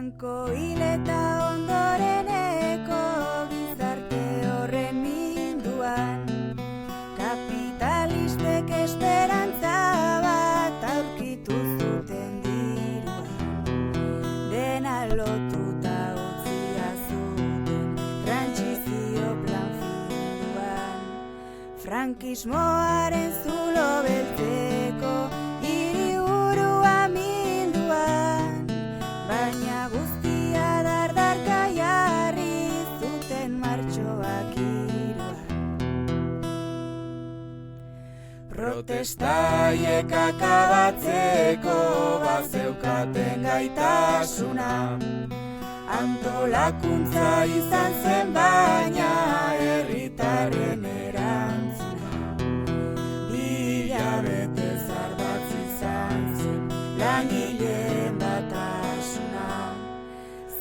Franko hileta ondoreneko gizarte horren minduan, kapitalistek esperantza bat aurkitu zuten diruan. Dena lotuta utzia zuten trantsizio plan finduan. Frankismoaren zulo beltzeko hiriburua minduan, baina guztia dardarka jarri zuten martxoak hiruan. Protestaiek akabatzeko bazeukaten gaitasuna, antolakuntza izan zen baina herritarren erantzuna. Hilabetez ardatz izan zen langileen batasuna,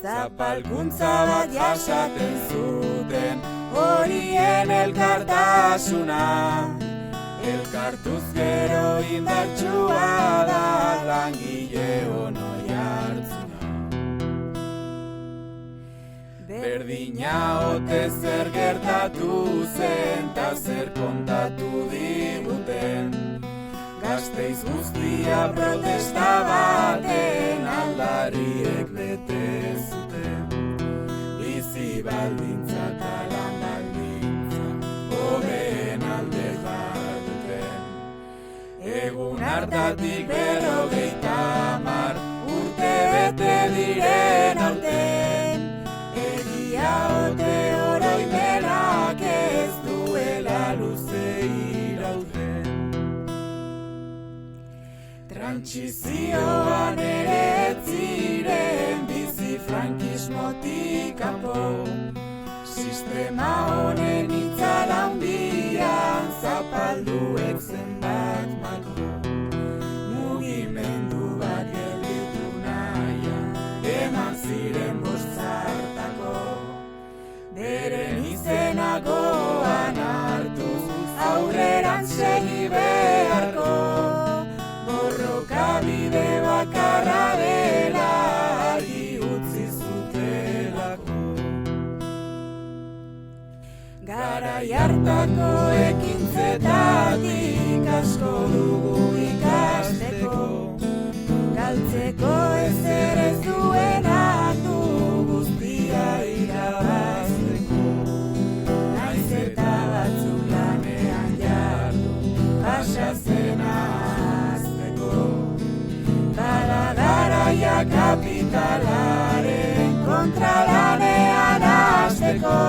zapalkuntza bat jasaten zuten horien elkartasuna. Elkartuz gero indartsua da langile onoi hartzuna. Berdina ote zer gertatu zen ta zer kontatu diguten, Gasteiz guztia protesta baten aldariek bete zuten. Bizi baldintza eta lan baldintza hobeen alde jarduten. Egun hartatik 50 urte bete diren aurten, egia ote oroimenak ez duela luze irauten. Trantsizioan ere ez ziren bizi frankismotik kanpo, sistema honen itzal handian zapalduek zenbat malko. Mugimendu bat gelditu nahian eman ziren bostzartako, beren izenagoan hartuz aurreran segi beharko. Borrokabide bakarra dela argi utzi zutelako. Garai hartako ekintzetatik asko dugu ikasteko, galtzeko ezer ez duenak du guztia irabazteko. Naiz eta batzuk lanean jardu pasa zena hazteko, bada garaia kapitalaren kontra lanean hasteko.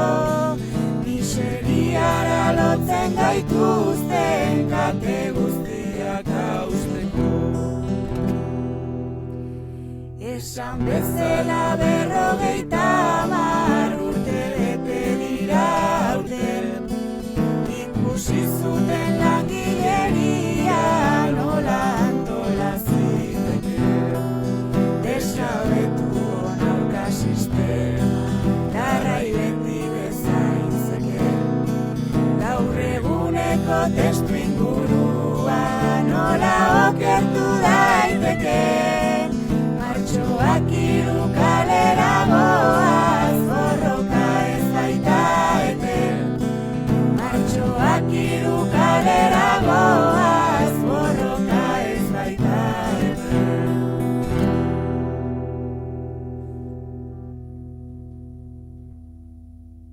Miseriara lotzen gaituzten kate guztiak hausteko. Esan bezala 50